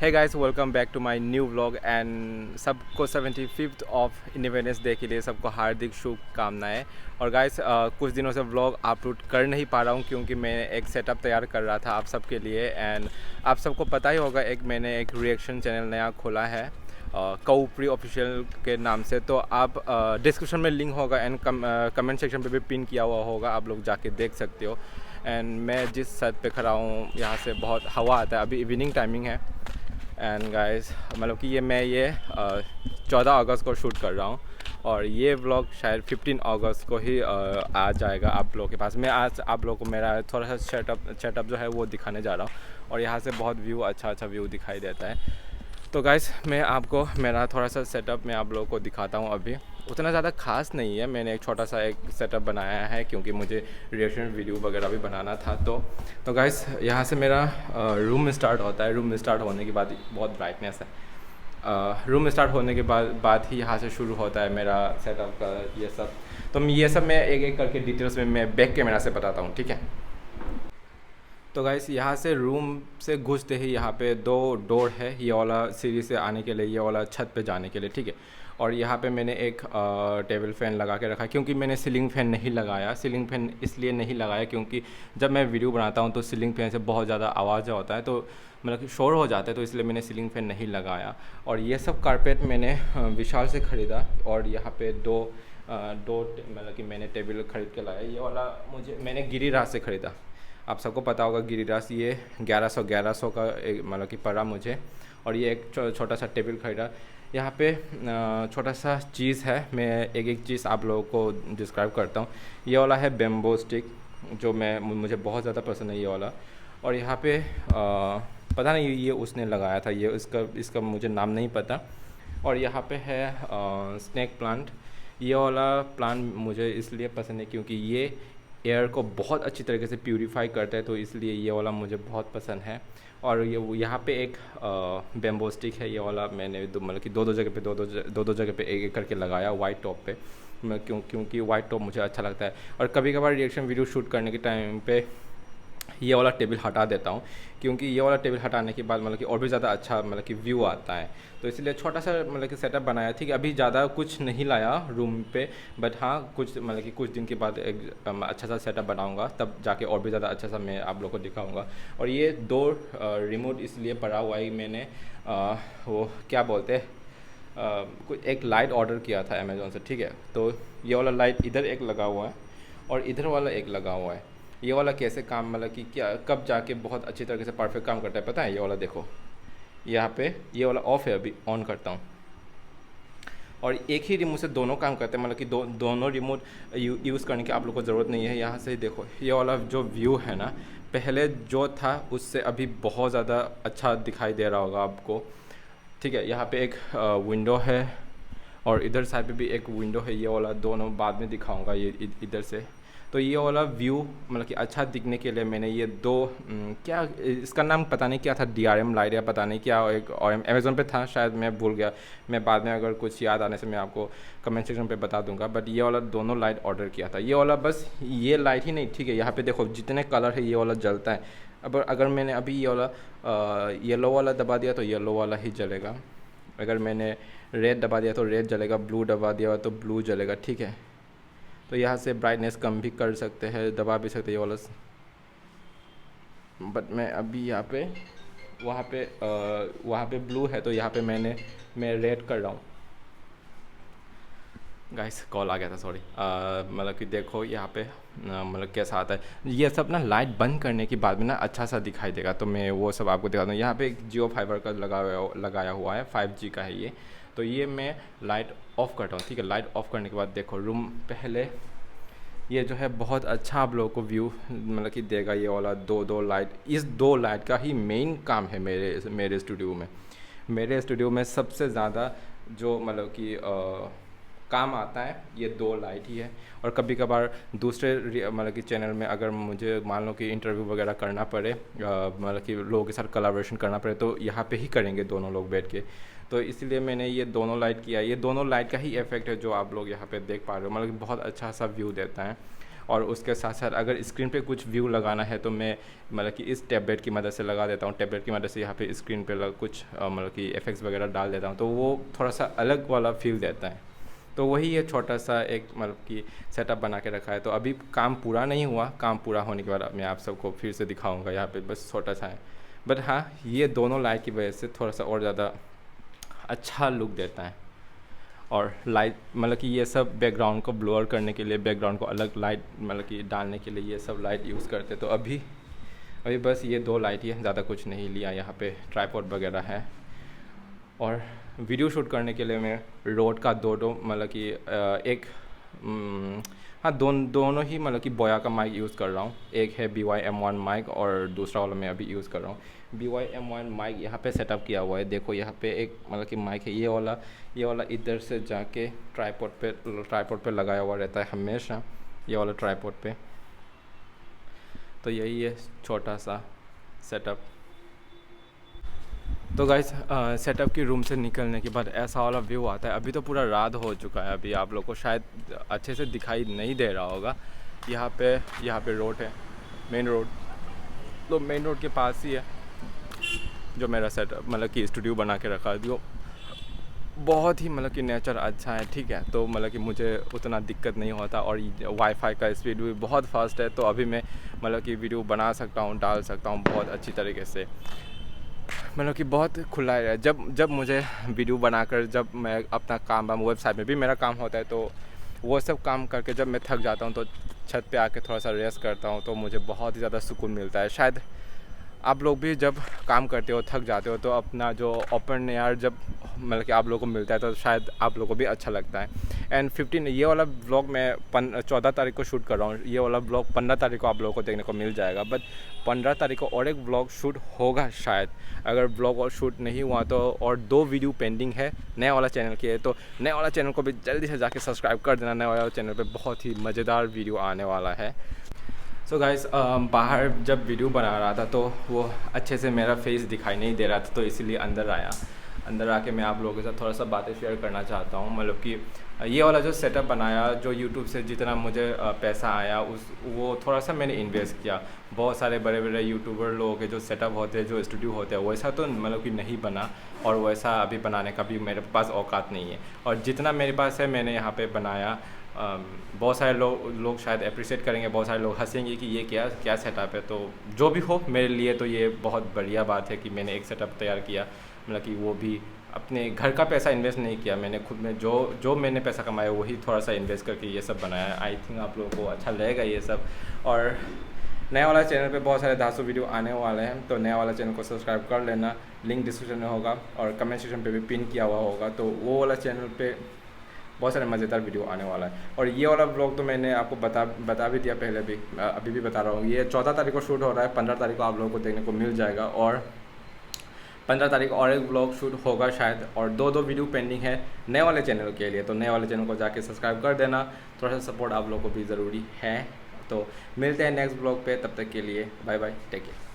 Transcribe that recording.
Hey guys, welcome back to my new vlog and सबको 75th of independence day के लिए सबको हार्दिक शुभकामनाएं। और गाइस, कुछ दिनों से व्लॉग अपलोड कर नहीं पा रहा हूं क्योंकि मैं एक सेटअप तैयार कर रहा था आप सबके लिए। एंड आप सबको पता ही होगा, मैंने एक रिएक्शन चैनल नया खोला है कौप्री ऑफिशियल के नाम से। तो आप डिस्क्रिप्शन में लिंक होगा एंड कमेंट सेक्शन पे भी पिन किया हुआ होगा, आप लोग जाके देख सकते हो। एंड मैं जिस छत पे खड़ा हूँ यहाँ से बहुत हवा आता है, अभी इवनिंग टाइमिंग है। एंड गाइस, मतलब कि ये 14 अगस्त को शूट कर रहा हूँ और ये व्लॉग शायद 15 अगस्त को ही आ जाएगा आप लोगों के पास। मैं आज आप लोगों को मेरा थोड़ा सा सेटअप जो है वो दिखाने जा रहा हूँ और यहाँ से बहुत व्यू अच्छा व्यू दिखाई देता है। तो गाइस, मैं आपको मेरा थोड़ा सा सेटअप मैं आप लोगों को दिखाता हूँ। अभी उतना ज़्यादा खास नहीं है, मैंने एक छोटा सा एक सेटअप बनाया है क्योंकि मुझे रिएक्शन वीडियो वगैरह भी बनाना था। तो गाइस, यहाँ से मेरा रूम स्टार्ट होता है। रूम स्टार्ट होने के बाद बहुत ब्राइटनेस है। रूम स्टार्ट होने के बाद ही यहाँ से शुरू होता है मेरा सेटअप का ये सब। तो ये सब मैं एक एक करके डिटेल्स में मैं बैक कैमरा से बताता हूँ, ठीक है। तो गाइस, यहाँ से रूम से घुसते ही यहाँ पे दो डोर है, ये वाला सीढ़ी से आने के लिए, ये वाला छत पे जाने के लिए, ठीक है। और यहाँ पे मैंने एक टेबल फ़ैन लगा के रखा है क्योंकि मैंने सीलिंग फ़ैन नहीं लगाया। सीलिंग फ़ैन इसलिए नहीं लगाया क्योंकि जब मैं वीडियो बनाता हूँ तो सीलिंग फ़ैन से बहुत ज़्यादा आवाज़ होता है, तो मतलब कि शोर हो जाता है, तो इसलिए मैंने सीलिंग फ़ैन नहीं लगाया। और ये सब कारपेट मैंने विशाल से ख़रीदा। और यहाँ पे दो मतलब कि मैंने टेबल ख़रीद के लाया। ये वाला मैंने गिरिराज से ख़रीदा। आप सबको पता होगा गिरिराज, ये 1100 का मतलब कि पड़ा मुझे। और ये एक छोटा सा टेबल खरीदा। यहाँ पे छोटा सा चीज़ है, मैं एक चीज़ आप लोगों को डिस्क्राइब करता हूँ। ये वाला है बेम्बो स्टिक, जो मुझे बहुत ज़्यादा पसंद है ये वाला। और यहाँ पे पता नहीं ये उसने लगाया था, ये इसका मुझे नाम नहीं पता। और यहाँ पे है स्नेक प्लांट। ये वाला प्लांट मुझे इसलिए पसंद है क्योंकि ये एयर को बहुत अच्छी तरीके से प्यूरीफाई करता है, तो इसलिए ये वाला मुझे बहुत पसंद है। और ये यहाँ पे एक बेम्बो स्टिक है, ये वाला मैंने मतलब कि दो जगह पे दो जगह पे एक करके लगाया वाइट टॉप पे। क्योंकि वाइट टॉप मुझे अच्छा लगता है। और कभी कभार रिएक्शन वीडियो शूट करने के टाइम पे ये वाला टेबल हटा देता हूँ क्योंकि ये वाला टेबल हटाने के बाद मतलब कि और भी ज़्यादा अच्छा मतलब कि व्यू आता है। तो इसलिए छोटा सा मतलब कि सेटअप बनाया, ठीक है। अभी ज़्यादा कुछ नहीं लाया रूम पे, बट हाँ कुछ मतलब कि कुछ दिन के बाद एक अच्छा सा सेटअप बनाऊँगा, तब जाके और भी ज़्यादा अच्छा सा मैं आप लोग को दिखाऊँगा। और ये दो रिमोट इसलिए पड़ा हुआ है, मैंने वो क्या बोलते हैं, कुछ एक लाइट ऑर्डर किया था अमेज़ोन से, ठीक है। तो ये वाला लाइट इधर एक लगा हुआ है और इधर वाला एक लगा हुआ है। ये वाला कैसे काम मतलब कि क्या कब जाके बहुत अच्छी तरीके से परफेक्ट काम करता है पता है। ये वाला देखो, यहाँ पे ये वाला ऑफ है, अभी ऑन करता हूँ। और एक ही रिमोट से दोनों काम करते हैं, मतलब कि दोनों रिमोट यूज़ करने की आप लोग को ज़रूरत नहीं है। यहाँ से देखो, ये वाला जो व्यू है ना, पहले जो था उससे अभी बहुत ज़्यादा अच्छा दिखाई दे रहा होगा आपको, ठीक है। यहाँ पे एक विंडो है और इधर साइड पे भी एक विंडो है। ये वाला दोनों बाद में दिखाऊंगा ये इधर से। तो ये वाला व्यू मतलब कि अच्छा दिखने के लिए मैंने ये दो क्या इसका नाम पता नहीं क्या था, DRM लाइट या पता नहीं क्या, एक और अमेज़ोन पे था शायद, मैं भूल गया। मैं बाद में अगर कुछ याद आने से मैं आपको कमेंट सेक्शन पे बता दूंगा। बट ये वाला दोनों लाइट ऑर्डर किया था। ये वाला बस ये लाइट ही नहीं, ठीक है। यहाँ पे देखो जितने कलर है ये वाला जलता है। अब अगर मैंने अभी ये वाला येलो वाला दबा दिया तो येलो वाला ही जलेगा। अगर मैंने रेड दबा दिया तो रेड जलेगा, ब्लू दबा दिया तो ब्लू जलेगा, ठीक है। तो यहाँ से ब्राइटनेस कम भी कर सकते हैं, दबा भी सकते हैं ये वाला। बट मैं अभी यहाँ पे वहाँ पे ब्लू है, तो यहाँ पे मैं रेड कर रहा हूँ। गाइस, कॉल आ गया था, सॉरी। मतलब कि देखो यहाँ पे मतलब कैसा आता है। ये सब ना लाइट बंद करने के बाद में ना अच्छा सा दिखाई देगा, तो मैं वो सब आपको दिखाता हूँ। यहाँ पे एक जियो फाइबर का लगाया हुआ है, 5G का है ये। तो ये मैं लाइट ऑफ़ करता हूँ, ठीक है। लाइट ऑफ़ करने के बाद देखो रूम पहले ये जो है बहुत अच्छा आप लोगों को व्यू मतलब कि देगा। ये वाला दो लाइट, इस दो लाइट का ही मेन काम है मेरे स्टूडियो में। मेरे स्टूडियो में सबसे ज़्यादा जो मतलब कि काम आता है ये दो लाइट ही है। और कभी कभार दूसरे मतलब कि चैनल में अगर मुझे मान लो कि इंटरव्यू वगैरह करना पड़े, मतलब कि लोगों के साथ कोलैबोरेशन करना पड़े, तो यहाँ पे ही करेंगे दोनों लोग बैठ के। तो इसलिए मैंने ये दोनों लाइट किया। ये दोनों लाइट का ही इफेक्ट है जो आप लोग यहाँ पे देख पा रहे हो, मतलब कि बहुत अच्छा सा व्यू देता है। और उसके साथ साथ अगर स्क्रीन पे कुछ व्यू लगाना है तो मैं मतलब कि इस टैबलेट की मदद से लगा देता हूँ। टैबलेट की मदद से यहाँ पे स्क्रीन पे कुछ मतलब कि इफ़ेक्ट्स वगैरह डाल देता हूँ, तो वो थोड़ा सा अलग वाला फील देता है। तो वही है छोटा सा एक मतलब कि सेटअप बना के रखा है। तो अभी काम पूरा नहीं हुआ, काम पूरा होने के बाद मैं आप सबको फिर से दिखाऊंगा। यहाँ पे बस छोटा सा है, बट हाँ ये दोनों लाइट की वजह से थोड़ा सा और ज़्यादा अच्छा लुक देता है। और लाइट मतलब कि ये सब बैकग्राउंड को ब्लोअर करने के लिए, बैकग्राउंड को अलग लाइट मतलब कि डालने के लिए ये सब लाइट यूज़ करते। तो अभी बस ये 2 लाइट ही है, ज़्यादा कुछ नहीं लिया। यहाँ पे ट्राइपॉड वगैरह है। और वीडियो शूट करने के लिए मैं रोड का दो मतलब कि एक हाँ दोनों ही मतलब कि बोया का माइक यूज़ कर रहा हूँ। एक है BY-M1 माइक और दूसरा वाला मैं अभी यूज़ कर रहा हूँ। BY-M1 माइक यहाँ पे सेटअप किया हुआ है। देखो यहाँ पे एक मतलब कि माइक है, ये वाला इधर से जाके ट्राइपॉड पे लगाया हुआ रहता है हमेशा, ये वाला ट्राइपॉड पे। तो यही है छोटा सा सेटअप। तो गाइस सेटअप की रूम से निकलने के बाद ऐसा वाला व्यू आता है। अभी तो पूरा रात हो चुका है, अभी आप लोग को शायद अच्छे से दिखाई नहीं दे रहा होगा। यहाँ पे रोड है, मेन रोड। तो मेन रोड के पास ही है जो मेरा सेटअप मतलब कि स्टूडियो बना के रखा है। जो बहुत ही मतलब कि नेचर अच्छा है, ठीक है। तो मतलब कि मुझे उतना दिक्कत नहीं होता और वाईफाई का स्पीड भी बहुत फास्ट है। तो अभी मैं मतलब कि वीडियो बना सकता हूँ, डाल सकता हूँ बहुत अच्छी तरीके से। मतलब कि बहुत खुला है। जब मुझे वीडियो बनाकर जब मैं अपना काम वेबसाइट में भी मेरा काम होता है, तो वो सब काम करके जब मैं थक जाता हूँ तो छत पे आके थोड़ा सा रेस्ट करता हूँ, तो मुझे बहुत ही ज़्यादा सुकून मिलता है। शायद आप लोग भी जब काम करते हो, थक जाते हो, तो अपना जो ओपन एयर जब मतलब कि आप लोगों को मिलता है तो शायद आप लोगों को भी अच्छा लगता है। एंड 15 ये वाला ब्लॉग मैं 14 तारीख को शूट कर रहा हूँ। ये वाला ब्लॉग 15 तारीख को आप लोगों को देखने को मिल जाएगा। बट 15 तारीख को और एक ब्लॉग शूट होगा शायद। अगर ब्लॉग और शूट नहीं हुआ तो और 2 वीडियो पेंडिंग है नया वाला चैनल के। तो नया वाला चैनल को भी जल्दी से जाके सब्सक्राइब कर देना। नया वाला चैनल पर बहुत ही मज़ेदार वीडियो आने वाला है। सो गाइस बाहर जब वीडियो बना रहा था तो वो अच्छे से मेरा फेस दिखाई नहीं दे रहा था, तो इसलिए अंदर आके मैं आप लोगों के साथ थोड़ा सा बातें शेयर करना चाहता हूँ। मतलब कि ये वाला जो सेटअप बनाया, जो यूट्यूब से जितना मुझे पैसा आया वो थोड़ा सा मैंने इन्वेस्ट किया। बहुत सारे बड़े बड़े यूट्यूबर लोगों के जो सेटअप होते हैं, जो स्टूडियो होते हैं, वैसा तो मतलब कि नहीं बना और वैसा अभी बनाने का भी मेरे पास औकात नहीं है। और जितना मेरे पास है मैंने यहाँ पे बनाया। बहुत सारे लोग शायद अप्रिशिएट करेंगे, बहुत सारे लोग हंसेंगे कि ये क्या सेटअप है। तो जो भी हो, मेरे लिए तो ये बहुत बढ़िया बात है कि मैंने एक सेटअप तैयार किया। मतलब कि वो भी अपने घर का पैसा इन्वेस्ट नहीं किया मैंने, खुद में जो मैंने पैसा कमाया वही थोड़ा सा इन्वेस्ट करके ये सब बनाया। आई थिंक आप लोगों को अच्छा लगेगा ये सब। और नया वाला चैनल पे बहुत सारे 200 वीडियो आने वाले हैं, तो नया वाला चैनल को सब्सक्राइब कर लेना। लिंक डिस्क्रिप्शन में होगा और कमेंट सेक्शन पे भी पिन किया हुआ होगा। तो वो वाला चैनल पे बहुत सारे मज़ेदार वीडियो आने वाला है। और ये वाला ब्लॉग तो मैंने आपको बता भी दिया पहले भी, अभी भी बता रहा हूँ। ये 14 तारीख को शूट हो रहा है, 15 तारीख को आप लोगों को देखने को मिल जाएगा। और 15 तारीख और एक ब्लॉग शूट होगा शायद, और 2 वीडियो पेंडिंग है नए वाले चैनल के लिए। तो नए वाले चैनल को जाके सब्सक्राइब कर देना। थोड़ा सा सपोर्ट आप लोगों को भी ज़रूरी है। तो मिलते हैं नेक्स्ट ब्लॉग पे, तब तक के लिए बाय बाय, टेक केयर।